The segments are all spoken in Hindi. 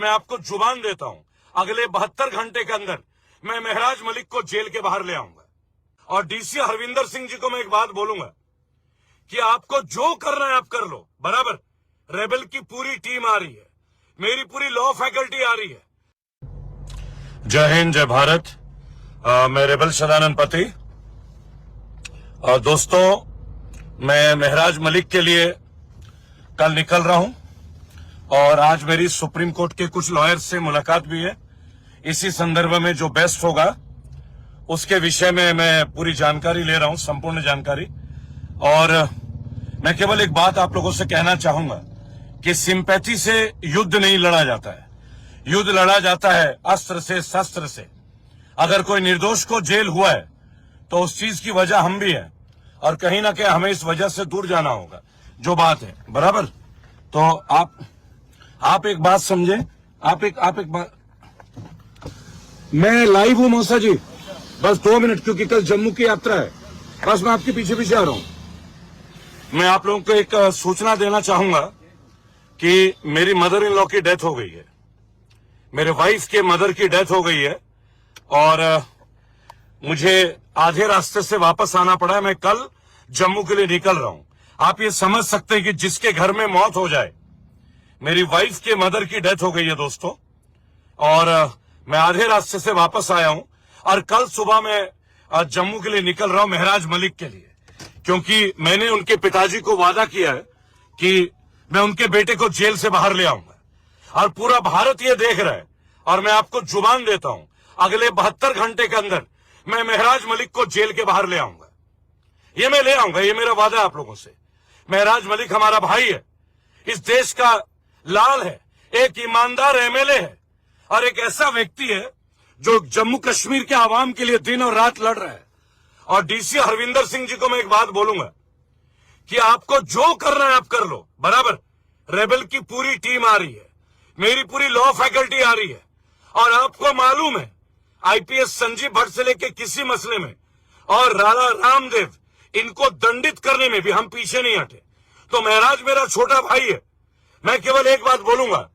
मैं आपको जुबान देता हूं, अगले 72 घंटे के अंदर मैं महराज मलिक को जेल के बाहर ले आऊंगा। और डीसी हरविंदर सिंह जी को मैं एक बात बोलूंगा कि आपको जो करना है आप कर लो, बराबर। रेबल की पूरी टीम आ रही है, मेरी पूरी लॉ फैकल्टी आ रही है। जय हिंद, जय भारत। मैं रेबल सदानंद पति। दोस्तों, मैं महराज मलिक के लिए कल निकल रहा हूं और आज मेरी सुप्रीम कोर्ट के कुछ लॉयर्स से मुलाकात भी है। इसी संदर्भ में जो बेस्ट होगा उसके विषय में मैं पूरी जानकारी ले रहा हूं, संपूर्ण जानकारी। और मैं केवल एक बात आप लोगों से कहना चाहूंगा कि सिंपैथी से युद्ध नहीं लड़ा जाता है, युद्ध लड़ा जाता है अस्त्र से, शस्त्र से। अगर कोई निर्दोष को जेल हुआ है तो उस चीज की वजह हम भी हैं और कहीं ना कहीं हमें इस वजह से दूर जाना होगा, जो बात है, बराबर। तो आप एक बात समझे, आप एक बात, मैं लाइव हूं मौसा जी, बस 2 मिनट, क्योंकि कल जम्मू की यात्रा है। बस मैं आपके पीछे पीछे आ रहा हूं। मैं आप लोगों को एक सूचना देना चाहूंगा कि मेरी मदर इन लॉ की डेथ हो गई है, मेरे वाइफ के मदर की डेथ हो गई है और मुझे आधे रास्ते से वापस आना पड़ा है। मैं कल जम्मू के लिए निकल रहा हूं। आप ये समझ सकते हैं कि जिसके घर में मौत हो जाए, मेरी वाइफ के मदर की डेथ हो गई है दोस्तों, और मैं आधे रास्ते से वापस आया हूं और कल सुबह मैं जम्मू के लिए निकल रहा हूं महराज मलिक के लिए, क्योंकि मैंने उनके पिताजी को वादा किया है कि मैं उनके बेटे को जेल से बाहर ले आऊंगा और पूरा भारत ये देख रहा है। और मैं आपको जुबान देता हूं, अगले 72 घंटे के अंदर मैं महराज मलिक को जेल के बाहर ले आऊंगा। ये मैं ले आऊंगा, ये मेरा वादा है आप लोगों से। महराज मलिक हमारा भाई है, इस देश का लाल है, एक ईमानदार एमएलए है और एक ऐसा व्यक्ति है जो जम्मू कश्मीर के आवाम के लिए दिन और रात लड़ रहा है। और डीसी हरविंदर सिंह जी को मैं एक बात बोलूंगा कि आपको जो करना है आप कर लो, बराबर। रेबल की पूरी टीम आ रही है, मेरी पूरी लॉ फैकल्टी आ रही है और आपको मालूम है आईपीएस संजीव भट्ट से लेके किसी मसले में और राणा रामदेव, इनको दंडित करने में भी हम पीछे नहीं हटे। तो महराज मेरा छोटा भाई है। मैं केवल एक बात बोलूंगा,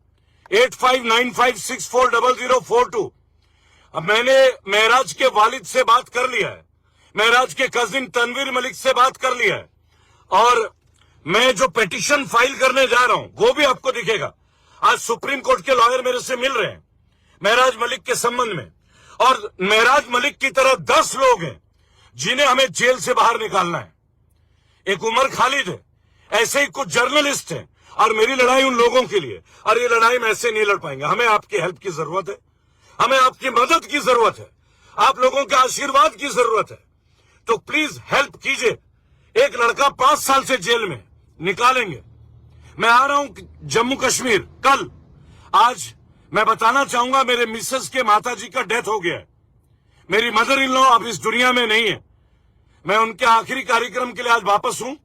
8595640042। अब मैंने महराज के वालिद से बात कर लिया है, महराज के कजिन तनवीर मलिक से बात कर लिया है और मैं जो पिटीशन फाइल करने जा रहा हूं वो भी आपको दिखेगा। आज सुप्रीम कोर्ट के लॉयर मेरे से मिल रहे हैं महराज मलिक के संबंध में, और महराज मलिक की तरह 10 लोग हैं जिन्हें हमें जेल से बाहर निकालना है। एक उमर खालिद है, ऐसे ही कुछ जर्नलिस्ट हैं और मेरी लड़ाई उन लोगों के लिए। और ये लड़ाई में ऐसे नहीं लड़ पाएंगे, हमें आपकी हेल्प की जरूरत है, हमें आपकी मदद की जरूरत है, आप लोगों के आशीर्वाद की जरूरत है। तो प्लीज हेल्प कीजिए। एक लड़का 5 साल से जेल में, निकालेंगे। मैं आ रहा हूं जम्मू कश्मीर कल। आज मैं बताना चाहूंगा, मेरे मिसेस के माताजी का डेथ हो गया है, मेरी मदर इन लॉ अब इस दुनिया में नहीं है। मैं उनके आखिरी कार्यक्रम के लिए आज वापस हूं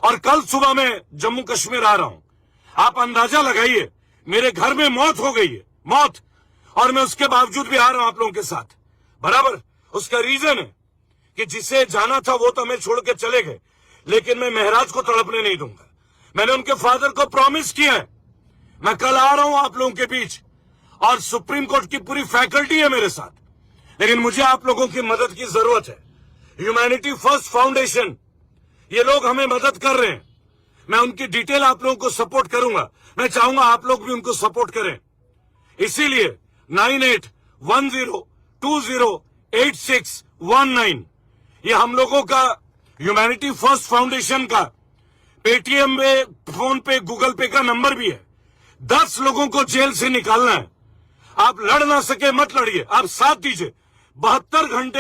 और कल सुबह मैं जम्मू कश्मीर आ रहा हूं। आप अंदाजा लगाइए, मेरे घर में मौत हो गई है, मौत, और मैं उसके बावजूद भी आ रहा हूं आप लोगों के साथ, बराबर। उसका रीजन है कि जिसे जाना था वो तो हमें छोड़ के चले गए, लेकिन मैं महराज को तड़पने नहीं दूंगा। मैंने उनके फादर को प्रॉमिस किया है, मैं कल आ रहा हूं आप लोगों के बीच और सुप्रीम कोर्ट की पूरी फैकल्टी है मेरे साथ, लेकिन मुझे आप लोगों की मदद की जरूरत है। ह्यूमैनिटी फर्स्ट फाउंडेशन, ये लोग हमें मदद कर रहे हैं। मैं उनकी डिटेल आप लोगों को सपोर्ट करूंगा, मैं चाहूंगा आप लोग भी उनको सपोर्ट करें। इसीलिए 9810208619, ये हम लोगों का ह्यूमैनिटी फर्स्ट फाउंडेशन का पेटीएम पे, फोन पे, गूगल पे का नंबर भी है। 10 लोगों को जेल से निकालना है। आप लड़ ना सके मत लड़िए, आप साथ दीजिए। 72 घंटे